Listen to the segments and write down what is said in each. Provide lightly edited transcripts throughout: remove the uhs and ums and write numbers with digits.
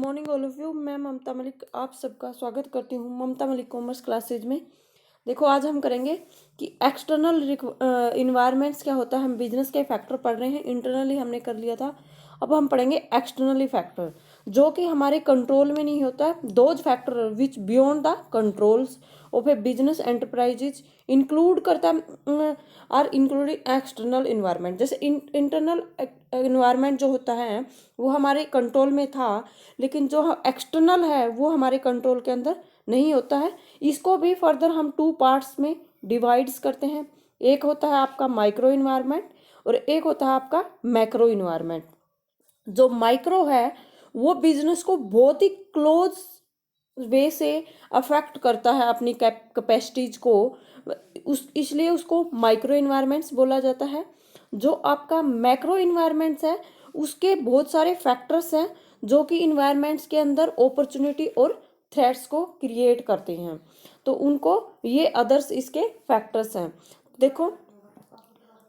Morning all of you. मैं ममता मलिक आप सबका स्वागत करती हूँ ममता मलिक कॉमर्स क्लासेज में। देखो, आज हम करेंगे कि एक्सटर्नल इन्वायरमेंट्स क्या होता है। हम बिजनेस के फैक्टर पढ़ रहे हैं, इंटरनली हमने कर लिया था। अब हम पढ़ेंगे एक्सटर्नली फैक्टर जो कि हमारे कंट्रोल में नहीं होता है। Those factor which beyond the controls of A business enterprises include करता है आर इंक्लूडिंग एक्सटर्नल इन्वायरमेंट। जैसे इंटरनल इन्वायरमेंट जो होता है वो हमारे कंट्रोल में था, लेकिन जो एक्सटर्नल है वो हमारे कंट्रोल के अंदर नहीं होता है। इसको भी फर्दर हम टू पार्ट्स में डिवाइड्स करते हैं। एक होता है आपका माइक्रो इन्वायरमेंट और एक होता है आपका मैक्रो इन्वायरमेंट। जो माइक्रो है वो बिजनेस को बहुत ही क्लोज वे से अफेक्ट करता है, अपनी कैपेसिटीज को, इसलिए उसको माइक्रो इन्वायरमेंट्स बोला जाता है। जो आपका मैक्रो इन्वायरमेंट्स है उसके बहुत सारे फैक्टर्स हैं जो कि इन्वायरमेंट्स के अंदर अपॉर्चुनिटी और थ्रेट्स को क्रिएट करते हैं, तो उनको ये अदर्स इसके फैक्टर्स हैं। देखो,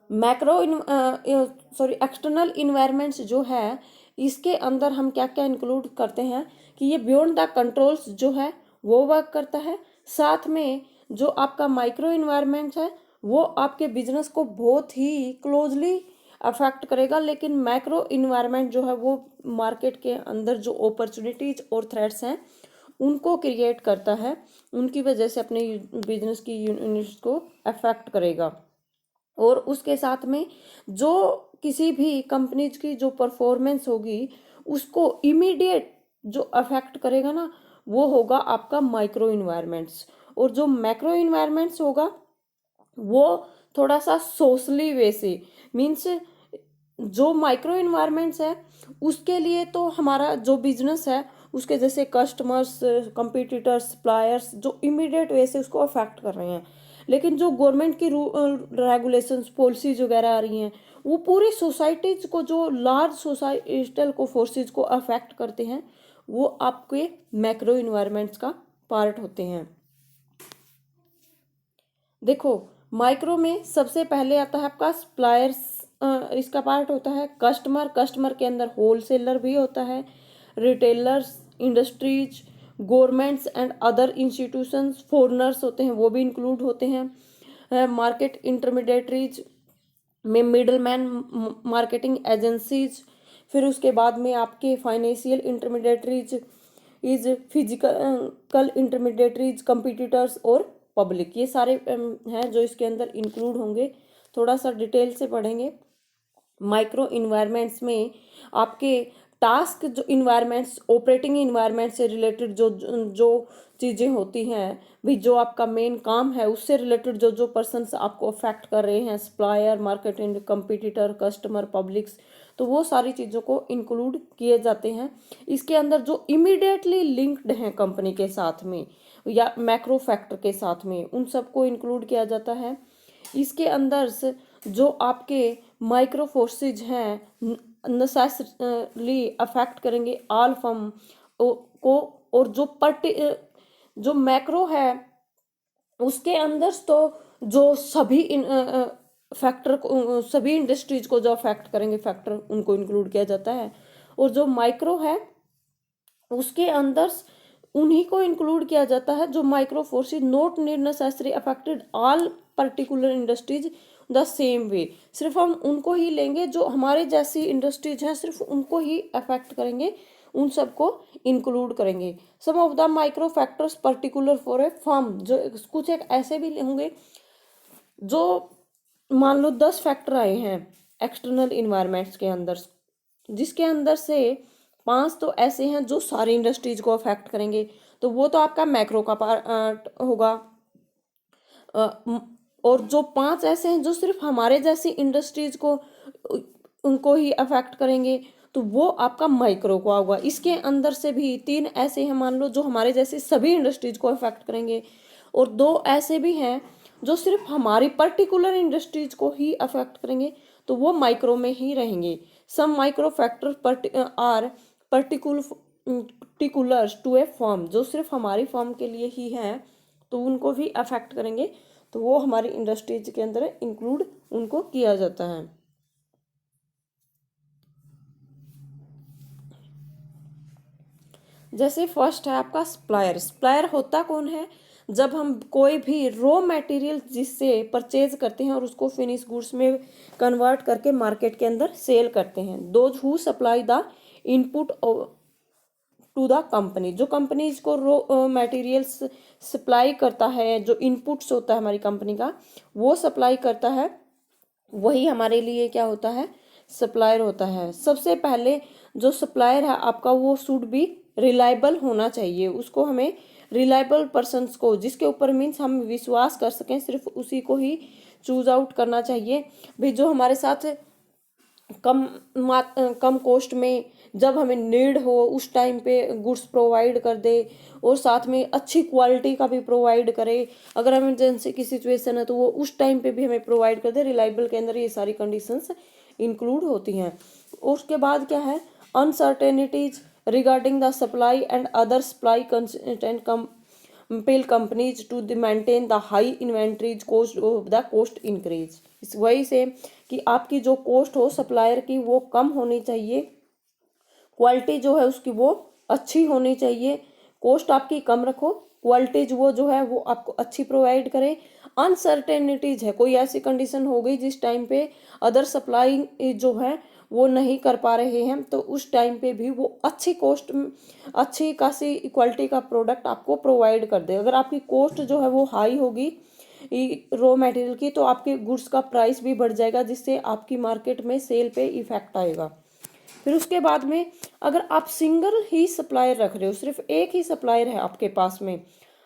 मैक्रो एक्सटर्नल इन्वायरमेंट्स जो है इसके अंदर हम क्या क्या इंक्लूड करते हैं कि ये बियॉन्ड द कंट्रोल्स जो है वो वर्क करता है। साथ में जो आपका माइक्रो इन्वायरमेंट है वो आपके बिजनेस को बहुत ही क्लोजली अफेक्ट करेगा, लेकिन मैक्रो इन्वायरमेंट जो है वो मार्केट के अंदर जो अपॉर्चुनिटीज और थ्रेट्स हैं उनको क्रिएट करता है, उनकी वजह से अपने बिजनेस की यूनिट्स को अफेक्ट करेगा। और उसके साथ में जो किसी भी कंपनीज की जो परफॉर्मेंस होगी उसको इमीडिएट जो अफेक्ट करेगा ना वो होगा आपका माइक्रो इन्वायरमेंट्स। और जो मैक्रो इन्वायरमेंट्स होगा वो थोड़ा सा सोशली वे से, मीन्स जो माइक्रो इन्वायरमेंट्स है उसके लिए तो हमारा जो बिजनेस है उसके जैसे कस्टमर्स, कंपटीटर्स, सप्लायर्स जो इमीडिएट वे से उसको अफेक्ट कर रहे हैं। लेकिन जो गवर्नमेंट की रेगुलेशंस, पॉलिसीज वगैरह आ रही हैं वो पूरी सोसाइटीज को, जो लार्ज सोसाइटल को फोर्सेज को अफेक्ट करते हैं, वो आपके मैक्रो इन्वायरमेंट्स का पार्ट होते हैं। देखो, माइक्रो में सबसे पहले आता है आपका सप्लायर्स, इसका पार्ट होता है। कस्टमर, कस्टमर के अंदर होलसेलर भी होता है, retailers, industries, governments and other institutions, foreigners होते हैं वो भी इंक्लूड होते हैं। मार्केट इंटरमीडिएटरीज में मिडल मैन, मार्केटिंग एजेंसीज, फिर उसके बाद में आपके financial intermediaries, is physical intermediaries, competitors और पब्लिक। ये सारे हैं जो इसके अंदर इंक्लूड होंगे। थोड़ा सा डिटेल से पढ़ेंगे। माइक्रो इन्वायरमेंट्स में आपके टास्क, जो इन्वायरमेंट्स, ऑपरेटिंग इन्वायरमेंट से रिलेटेड जो जो चीज़ें होती हैं भी, जो आपका मेन काम है उससे रिलेटेड जो जो पर्सन्स आपको अफेक्ट कर रहे हैं, supplier, marketing, competitor, customer, publics, तो वो सारी चीज़ों को इंक्लूड किए जाते हैं। इसके अंदर जो इमीडिएटली लिंक्ड हैं कंपनी के साथ में या मैक्रो फैक्टर के साथ में, उन सबको इंक्लूड किया जाता है। इसके अंदर से जो आपके माइक्रो फोर्सेज हैं नेसेसरली अफेक्ट करेंगे ऑल फर्म को, और जो मैक्रो है उसके अंदर तो जो सभी फैक्टर को, सभी इंडस्ट्रीज को जो अफेक्ट करेंगे फैक्टर, उनको इंक्लूड किया जाता है। और जो माइक्रो है उसके अंदर उन्हीं को इंक्लूड किया जाता है जो micro forces not need necessary affected all particular industries the same way. सिर्फ हम उनको ही लेंगे जो हमारे जैसी इंडस्ट्रीज हैं, सिर्फ उनको ही अफेक्ट करेंगे, उन सबको इंक्लूड करेंगे। Some of the micro factors particular for a firm, जो कुछ एक ऐसे भी होंगे जो, मान लो 10 फैक्टर आए हैं एक्सटर्नल इन्वायरमेंट्स के अंदर, जिसके अंदर से 5 तो ऐसे हैं जो सारी इंडस्ट्रीज को अफेक्ट करेंगे, तो वो तो आपका मैक्रो का पार्ट होगा। और जो 5 ऐसे हैं जो सिर्फ हमारे जैसी इंडस्ट्रीज को, उनको ही अफेक्ट करेंगे, तो वो आपका माइक्रो का होगा। इसके अंदर से भी 3 ऐसे हैं मान लो जो हमारे जैसे सभी इंडस्ट्रीज को अफेक्ट करेंगे, और 2 ऐसे भी हैं जो सिर्फ हमारी पर्टिकुलर इंडस्ट्रीज को ही अफेक्ट करेंगे, तो वो माइक्रो में ही रहेंगे। Some micro factor are particulars to a firm, जो सिर्फ हमारी फर्म के लिए ही हैं तो उनको भी अफेक्ट करेंगे, तो वो हमारी इंडस्ट्रीज के अंदर इंक्लूड उनको किया जाता है। जैसे फर्स्ट है आपका सप्लायर। सप्लायर होता कौन है? जब हम कोई भी रॉ मटेरियल जिससे परचेज करते हैं और उसको फिनिश गुड्स में कन्वर्ट करके मार्केट के अंदर सेल करते हैं। Those who supply the input to the company, जो कंपनी इसको रॉ मटेरियल्स सप्लाई करता है, जो इनपुट्स होता है हमारी कंपनी का वो सप्लाई करता है, वही हमारे लिए क्या होता है? सप्लायर होता है। सबसे पहले जो सप्लायर है आपका वो शुड बी रिलायबल होना चाहिए। उसको हमें रिलायबल पर्सन्स को, जिसके ऊपर मीन्स हम विश्वास कर सकें, सिर्फ उसी को ही चूज आउट करना चाहिए। भाई जो हमारे साथ कम कॉस्ट में जब हमें नीड हो उस टाइम पे गुड्स प्रोवाइड कर दे, और साथ में अच्छी क्वालिटी का भी प्रोवाइड करे। अगर इमरजेंसी की सिचुएशन है तो वो उस टाइम पे भी हमें प्रोवाइड कर दे। रिलायबल के अंदर ये सारी कंडीशंस इंक्लूड होती हैं। उसके बाद क्या है? Uncertainties regarding the supply and other supply consistent compel companies to maintain the high inventories cost of the cost increase। इस वही से कि आपकी जो कॉस्ट हो सप्लायर की वो कम होनी चाहिए, क्वालिटी जो है उसकी वो अच्छी होनी चाहिए। कॉस्ट आपकी कम रखो, क्वालिटी जो है वो आपको अच्छी प्रोवाइड करे। अनसर्टेनिटीज है, कोई ऐसी कंडीशन हो गई जिस टाइम पे अदर सप्लाई जो है वो नहीं कर पा रहे हैं, तो उस टाइम पे भी वो अच्छी कॉस्ट, अच्छी खासी क्वालिटी का प्रोडक्ट आपको प्रोवाइड कर दे। अगर आपकी कॉस्ट जो है वो हाई होगी रॉ मटेरियल की, तो आपके गुड्स का प्राइस भी बढ़ जाएगा, जिससे आपकी मार्केट में सेल पे इफेक्ट आएगा। फिर उसके बाद में अगर आप सिंगल ही सप्लायर रख रहे हो, सिर्फ एक ही सप्लायर है आपके पास में,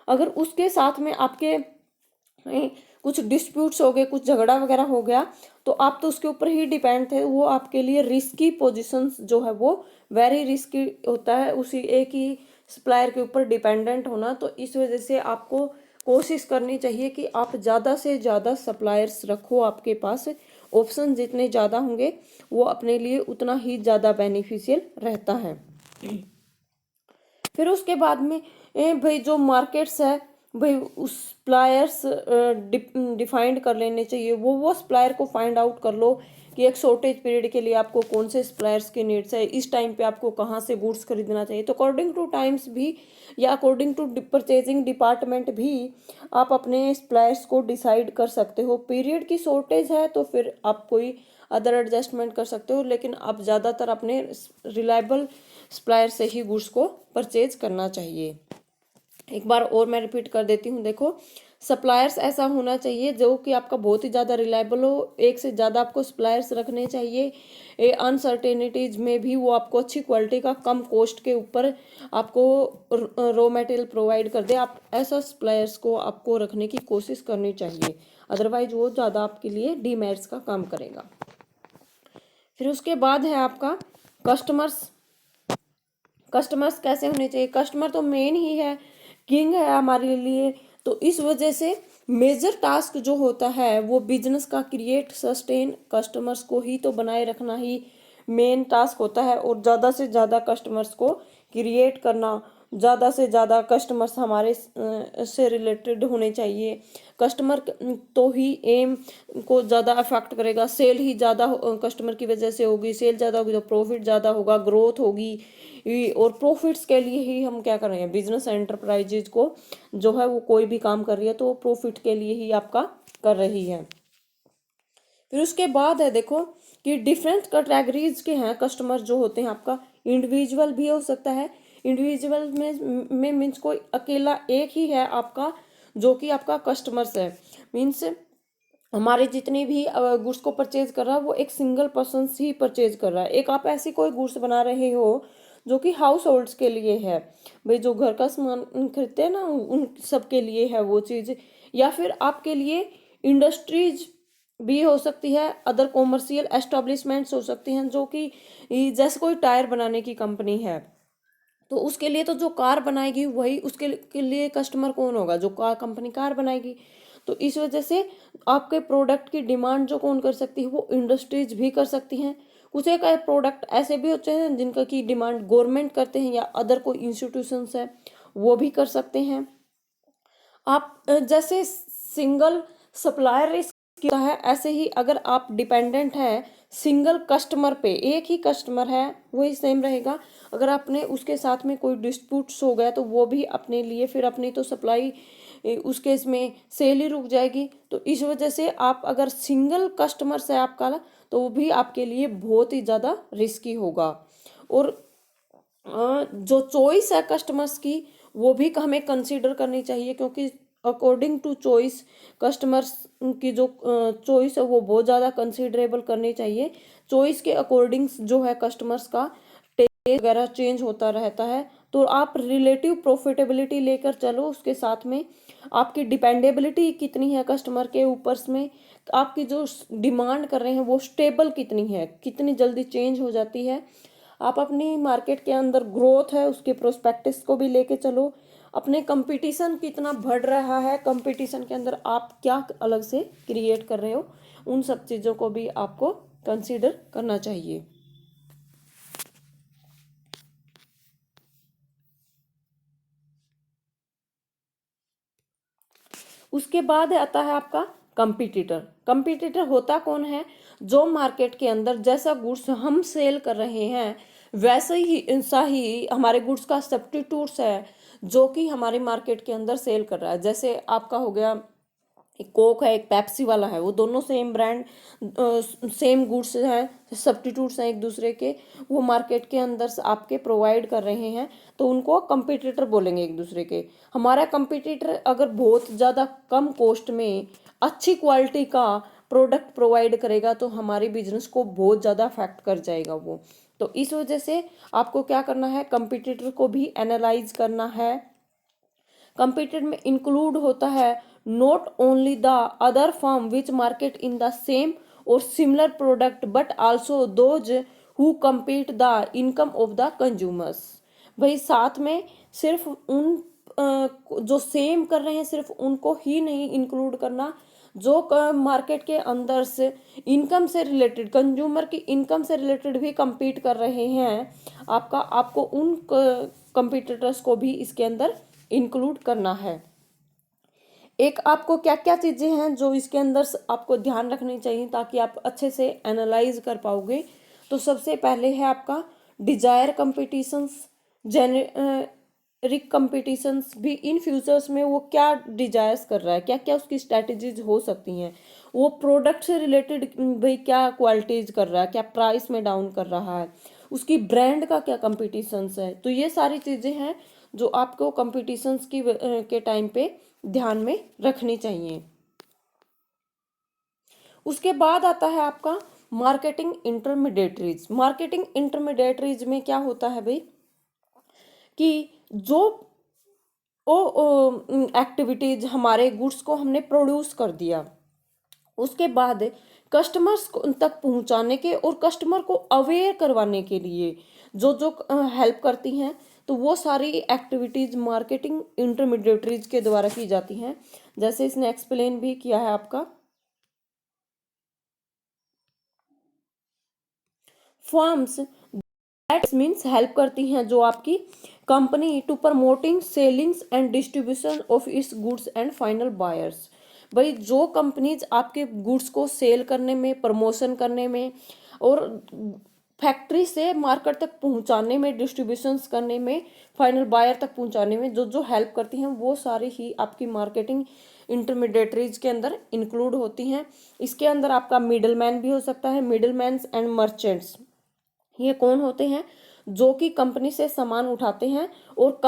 अगर उसके साथ में आपके कुछ डिस्प्यूट्स हो गए, कुछ झगड़ा वगैरह हो गया, तो आप तो उसके ऊपर ही डिपेंड थे। वो आपके लिए रिस्की पोजीशन जो है वो वेरी रिस्की होता है, उसी एक ही सप्लायर के ऊपर डिपेंडेंट होना। तो इस वजह से आपको कोशिश करनी चाहिए कि आप ज़्यादा से ज़्यादा सप्लायर्स रखो आपके पास। ऑप्शन जितने ज़्यादा होंगे वो अपने लिए उतना ही ज़्यादा बेनिफिशियल रहता है। फिर उसके बाद में भाई जो मार्केट्स है, भाई उस सप्लायर्स डिफाइंड कर लेने चाहिए। वो सप्लायर को फाइंड आउट कर लो कि एक शॉर्टेज पीरियड के लिए आपको कौन से सप्लायर्स की नीड्स है, इस टाइम पे आपको कहाँ से गुड्स खरीदना चाहिए। तो अकॉर्डिंग टू टाइम्स भी या अकॉर्डिंग टू परचेजिंग डिपार्टमेंट भी आप अपने सप्लायर्स को डिसाइड कर सकते हो। पीरियड की शॉर्टेज है तो फिर आप कोई अदर एडजस्टमेंट कर सकते हो, लेकिन आप ज़्यादातर अपने रिलायबल सप्लायर से ही गुड्स को परचेज करना चाहिए। एक बार और मैं रिपीट कर देती हूँ। देखो, सप्लायर्स ऐसा होना चाहिए जो कि आपका बहुत ही ज़्यादा रिलायबल हो। एक से ज़्यादा आपको सप्लायर्स रखने चाहिए। अनसर्टेनिटीज में भी वो आपको अच्छी क्वालिटी का कम कॉस्ट के ऊपर आपको रॉ मटेरियल प्रोवाइड कर दे। आप ऐसा सप्लायर्स को आपको रखने की कोशिश करनी चाहिए, अदरवाइज वो ज़्यादा आपके लिए डीमेरिट्स का काम करेगा। फिर उसके बाद है आपका कस्टमर्स। कस्टमर्स कैसे होने चाहिए? कस्टमर तो मेन ही है, किंग है हमारे लिए। तो इस वजह से मेजर टास्क जो होता है वो बिजनेस का क्रिएट सस्टेन कस्टमर्स को ही तो बनाए रखना ही मेन टास्क होता है। और ज़्यादा से ज़्यादा कस्टमर्स को क्रिएट करना, ज़्यादा से ज़्यादा कस्टमर्स हमारे से रिलेटेड होने चाहिए। कस्टमर तो ही एम को ज़्यादा अफेक्ट करेगा। सेल ही ज़्यादा कस्टमर की वजह से होगी, सेल ज़्यादा होगी तो प्रॉफिट ज़्यादा होगा, ग्रोथ होगी। और प्रॉफिट्स के लिए ही हम क्या कर रहे हैं, बिजनेस एंटरप्राइजेज को जो है वो कोई भी काम कर रही है तो प्रॉफिट के लिए ही आपका कर रही है। फिर उसके बाद है देखो कि डिफरेंट कैटेगरीज के हैं कस्टमर जो होते हैं। आपका इंडिविजुअल भी हो सकता है। इंडिविजुअल में मीन्स कोई अकेला एक ही है आपका जो कि आपका कस्टमर्स है। मीन्स हमारे जितने भी गुड्स को परचेज कर रहा है वो एक सिंगल पर्सन ही परचेज कर रहा है। एक आप ऐसी कोई गुड्स बना रहे हो जो कि हाउस होल्ड्स के लिए है, भाई जो घर का सामान खरीदते हैं ना उन सब के लिए है वो चीज़। या फिर आपके लिए इंडस्ट्रीज भी हो सकती है, अदर कॉमर्शियल एस्टेब्लिशमेंट्स हो सकती हैं, जो कि जैसे कोई टायर बनाने की कंपनी है तो उसके लिए तो जो कार बनाएगी वही उसके के लिए कस्टमर कौन होगा, जो कार कंपनी कार बनाएगी। तो इस वजह से आपके प्रोडक्ट की डिमांड जो कौन कर सकती है वो इंडस्ट्रीज भी कर सकती हैं। कुछ एक प्रोडक्ट ऐसे भी होते हैं जिनका की डिमांड गवर्नमेंट करते हैं या अदर कोई इंस्टीट्यूशंस है वो भी कर सकते हैं। आप जैसे सिंगल सप्लायर रिस्क है, ऐसे ही अगर आप डिपेंडेंट है सिंगल कस्टमर पे, एक ही कस्टमर है वही सेम रहेगा। अगर आपने उसके साथ में कोई डिस्प्यूट्स हो गया तो वो भी अपने लिए फिर अपनी तो सप्लाई उस केस में सेल ही रुक जाएगी। तो इस वजह से आप अगर सिंगल कस्टमर से आपका तो वो भी आपके लिए बहुत ही ज़्यादा रिस्की होगा। और जो चॉइस है कस्टमर्स की वो भी हमें कंसीडर करनी चाहिए, क्योंकि अकॉर्डिंग टू चॉइस कस्टमर्स की जो चॉइस है वो बहुत ज़्यादा कंसीडरेबल करनी चाहिए। चॉइस के अकॉर्डिंग जो है कस्टमर्स का टेस्ट वगैरह चेंज होता रहता है। तो आप रिलेटिव प्रॉफिटेबिलिटी लेकर चलो, उसके साथ में आपकी डिपेंडेबिलिटी कितनी है कस्टमर के ऊपर में, आपकी जो डिमांड कर रहे हैं वो स्टेबल कितनी है, कितनी जल्दी चेंज हो जाती है। आप अपनी मार्केट के अंदर ग्रोथ है उसके प्रोस्पेक्टिस को भी लेके चलो, अपने कंपटीशन कितना बढ़ रहा है, कंपटीशन के अंदर आप क्या अलग से क्रिएट कर रहे हो, उन सब चीज़ों को भी आपको कंसीडर करना चाहिए। उसके बाद आता है आपका कंपटीटर। कंपटीटर होता कौन है? जो मार्केट के अंदर जैसा गुड्स हम सेल कर रहे हैं वैसे ही ऐसा ही हमारे गुड्स का सब्स्टिट्यूट्स है जो कि हमारी मार्केट के अंदर सेल कर रहा है। जैसे आपका हो गया एक कोक है, एक पेप्सी वाला है, वो दोनों सेम ब्रांड सेम गुड्स हैं, सब्स्टिट्यूट्स हैं एक दूसरे के, वो मार्केट के अंदर से आपके प्रोवाइड कर रहे हैं, तो उनको कंपटीटर बोलेंगे एक दूसरे के। हमारा कंपटीटर अगर बहुत ज़्यादा कम कॉस्ट में अच्छी क्वालिटी का प्रोडक्ट प्रोवाइड करेगा तो हमारे बिजनेस को बहुत ज़्यादा अफेक्ट कर जाएगा वो। तो इस वजह से आपको क्या करना है, कंपटीटर को भी एनालाइज करना है। कंपटीटर में इंक्लूड होता है not only the other firm which market in the same और similar product but also those who compete the income of the consumers. भाई साथ में सिर्फ उन जो सेम कर रहे हैं सिर्फ उनको ही नहीं इंक्लूड करना, जो मार्केट के अंदर से इनकम से रिलेटेड, कंज्यूमर की इनकम से रिलेटेड भी compete कर रहे हैं, आपको उन कंपटीटर्स को भी इसके अंदर इंक्लूड करना है। एक आपको क्या क्या चीज़ें हैं जो इसके अंदर आपको ध्यान रखनी चाहिए ताकि आप अच्छे से एनालाइज कर पाओगे। तो सबसे पहले है आपका डिजायर कंपटीशंस, जेनेरिक कंपटीशंस भी इन फ्यूचर्स में वो क्या डिजायर्स कर रहा है, क्या क्या उसकी स्ट्रैटेजीज हो सकती हैं, वो प्रोडक्ट से रिलेटेड भाई क्या क्वालिटीज कर रहा है, क्या प्राइस में डाउन कर रहा है, उसकी ब्रांड का क्या कंपटीशंस है। तो ये सारी चीज़ें हैं जो आपको कंपटीशंस की के टाइम पे ध्यान में रखनी चाहिए। उसके बाद आता है आपका मार्केटिंग इंटरमीडिएटरीज। मार्केटिंग इंटरमीडिएटरीज में क्या होता है भाई कि जो एक्टिविटीज हमारे गुड्स को हमने प्रोड्यूस कर दिया, उसके बाद कस्टमर्स तक पहुंचाने के और कस्टमर को अवेयर करवाने के लिए जो जो हेल्प करती हैं, तो वो सारी एक्टिविटीज मार्केटिंग इंटरमीडिएटरीज के द्वारा की जाती हैं। जैसे इसने एक्सप्लेन भी किया है आपका फर्म्स दैट मीन्स हेल्प करती हैं जो आपकी company to promoting sellings and distribution of its goods and final buyers. भाई जो कंपनीज आपके गुड्स को सेल करने में, प्रमोशन करने में और फैक्ट्री से मार्केट तक पहुंचाने में, डिस्ट्रीब्यूशंस करने में, फाइनल बायर तक पहुंचाने में जो जो हेल्प करती हैं वो सारी ही आपकी मार्केटिंग इंटरमीडिएटरीज के अंदर इंक्लूड होती हैं। इसके अंदर आपका मिडल मैन भी हो सकता है, मिडल मैन्स एंड मर्चेंट्स। ये कौन होते हैं? जो कि कंपनी से सामान उठाते हैं और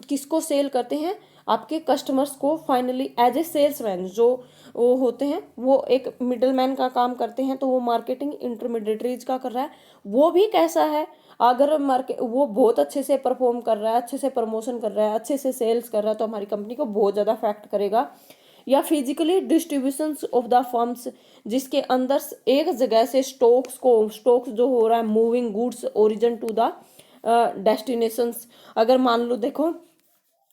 किसको सेल करते हैं? आपके कस्टमर्स को फाइनली एज ए सेल्समैन जो वो होते हैं वो एक मिडलमैन का काम करते हैं। तो वो मार्केटिंग इंटरमीडिएटरीज का कर रहा है। वो भी कैसा है? अगर मार्केट वो बहुत अच्छे से परफॉर्म कर रहा है, अच्छे से प्रमोशन कर रहा है, अच्छे से सेल्स कर रहा है तो हमारी कंपनी को बहुत ज़्यादा अफेक्ट करेगा। या physically distribution of the firms, जिसके अंदर एक जगह से स्टॉक्स जो हो रहा है moving goods origin to the destinations. अगर मान लो देखो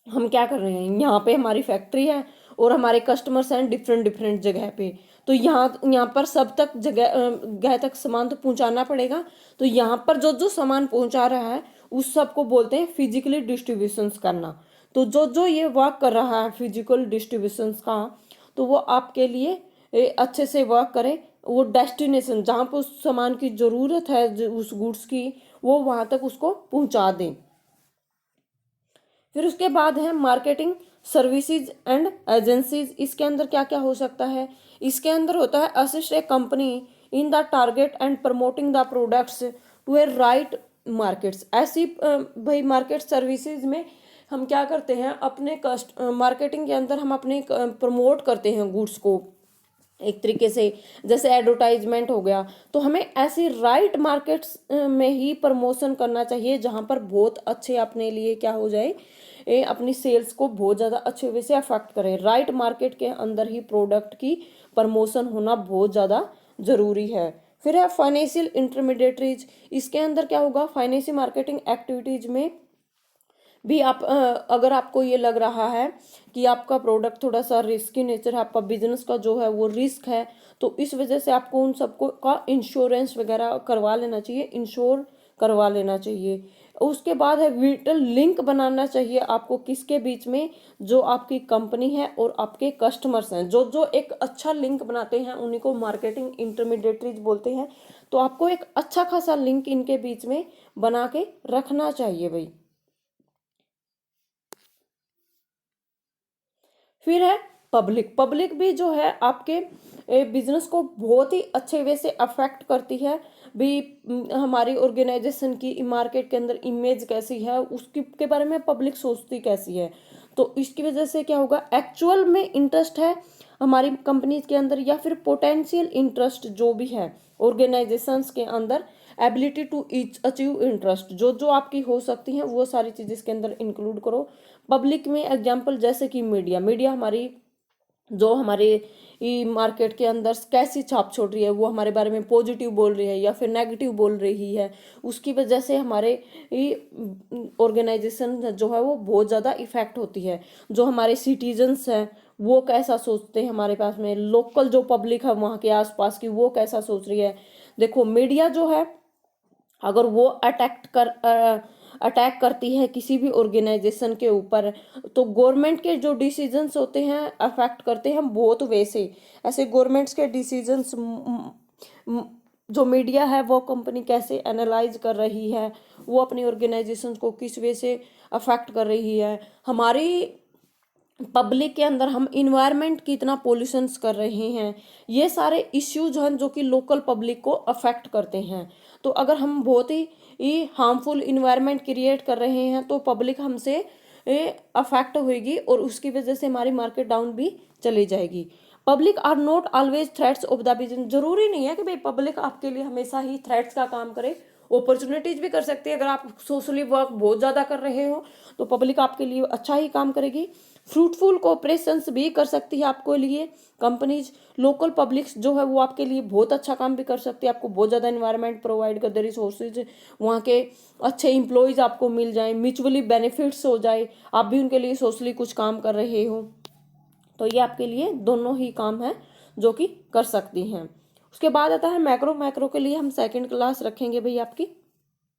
हम क्या कर रहे हैं, यहाँ पे हमारी फैक्ट्री है और हमारे कस्टमर्स हैं डिफरेंट डिफरेंट जगह पे, तो यहाँ पर सब तक जगह तक सामान तो पहुँचाना पड़ेगा। तो यहाँ पर जो जो सामान पहुँचा रहा है उस सब को बोलते हैं फिजिकली डिस्ट्रीब्यूशंस करना। तो जो जो ये वर्क कर रहा है फिजिकल डिस्ट्रीब्यूशंस का, तो वो आपके लिए अच्छे से वर्क करे वो डेस्टिनेशन जहाँ पर उस सामान की ज़रूरत है उस गुड्स की, वो वहाँ तक उसको पहुँचा दें। फिर उसके बाद है मार्केटिंग सर्विसेज एंड एजेंसीज। इसके अंदर क्या क्या हो सकता है? इसके अंदर होता है assist a company in the target and promoting the products to a right markets. ऐसी भाई मार्केट सर्विसेज में हम क्या करते हैं, अपने मार्केटिंग के अंदर हम अपने प्रमोट करते हैं गुड्स को एक तरीके से, जैसे एडवर्टाइजमेंट हो गया। तो हमें ऐसी राइट मार्केट्स में ही प्रमोशन करना चाहिए जहां पर बहुत अच्छे अपने लिए क्या हो जाए, अपनी सेल्स को बहुत ज़्यादा अच्छे वे से अफेक्ट करें। राइट मार्केट के अंदर ही प्रोडक्ट की प्रमोशन होना बहुत ज़्यादा ज़रूरी है। फिर है फाइनेंशियल इंटरमीडिएटरीज। इसके अंदर क्या होगा, फाइनेंशियल मार्केटिंग एक्टिविटीज में भी आप अगर आपको ये लग रहा है कि आपका प्रोडक्ट थोड़ा सा रिस्की नेचर है, आपका बिजनेस का जो है वो रिस्क है, तो इस वजह से आपको उन सबको का इंश्योरेंस वगैरह करवा लेना चाहिए, इंश्योर करवा लेना चाहिए। उसके बाद है विटल लिंक बनाना चाहिए आपको किसके बीच में, जो आपकी कंपनी है और आपके कस्टमर्स हैं। जो जो एक अच्छा लिंक बनाते हैं उन्हीं को मार्केटिंग इंटरमीडिएटरीज बोलते हैं। तो आपको एक अच्छा खासा लिंक इनके बीच में बना के रखना चाहिए भाई। फिर है पब्लिक। पब्लिक भी जो है आपके बिजनेस को बहुत ही अच्छे वे से अफेक्ट करती है भी। हमारी ऑर्गेनाइजेशन की मार्केट के अंदर इमेज कैसी है उसकी के बारे में पब्लिक सोचती कैसी है। तो इसकी वजह से क्या होगा, एक्चुअल में इंटरेस्ट है हमारी कंपनी के अंदर या फिर पोटेंशियल इंटरेस्ट जो भी है ऑर्गेनाइजेशंस के अंदर, एबिलिटी टू अचीव इंटरेस्ट जो जो आपकी हो सकती हैं वो सारी चीज़ इसके अंदर इंक्लूड करो। पब्लिक में एग्जांपल जैसे कि मीडिया। मीडिया हमारी जो हमारे मार्केट के अंदर कैसी छाप छोड़ रही है, वो हमारे बारे में पॉजिटिव बोल रही है या फिर नेगेटिव बोल रही है, उसकी वजह से हमारे ऑर्गेनाइजेशन जो है वो बहुत ज़्यादा इफेक्ट होती है। जो हमारे सिटीजन्स हैं वो कैसा सोचते हैं, हमारे पास में लोकल जो पब्लिक है वहाँ के आसपास की वो कैसा सोच रही है। देखो मीडिया जो है अगर वो अटैक करती है किसी भी ऑर्गेनाइजेशन के ऊपर, तो गवर्नमेंट के जो डिसीजंस होते हैं अफेक्ट करते हैं बहुत वैसे। ऐसे गवर्नमेंट्स के डिसीजंस जो मीडिया है वो कंपनी कैसे एनालाइज कर रही है, वो अपनी ऑर्गेनाइजेशन को किस वे से अफेक्ट कर रही है। हमारी पब्लिक के अंदर हम इन्वायरमेंट कितना पोल्यूशंस कर रहे हैं, ये सारे इश्यूज हैं जो कि लोकल पब्लिक को अफेक्ट करते हैं। तो अगर हम बहुत ही हार्मफुल इन्वायरमेंट क्रिएट कर रहे हैं तो पब्लिक हमसे अफेक्ट होगी और उसकी वजह से हमारी मार्केट डाउन भी चली जाएगी। Public are not always threats of the business. जरूरी नहीं है कि भाई पब्लिक आपके लिए हमेशा ही थ्रेट्स का काम करे, अपॉर्चुनिटीज भी कर सकती है। अगर आप सोशली वर्क बहुत ज़्यादा कर रहे हो तो पब्लिक आपके लिए अच्छा ही काम करेगी। फ्रूटफुल कोऑपरेशंस भी कर सकती है आपको लिए कंपनीज। लोकल पब्लिक्स जो है वो आपके लिए बहुत अच्छा काम भी कर सकती है, आपको बहुत ज़्यादा इन्वायरमेंट प्रोवाइड कर दे, रिसोर्सेज वहाँ के अच्छे एम्प्लॉयज़ आपको मिल जाए, म्यूचुअली बेनिफिट्स हो जाए, आप भी उनके लिए सोशली कुछ काम कर रहे हो। तो ये आपके लिए दोनों ही काम है जो कि कर सकती हैं। उसके बाद आता है मैक्रो। मैक्रो के लिए हम सेकंड क्लास रखेंगे भाई आपकी।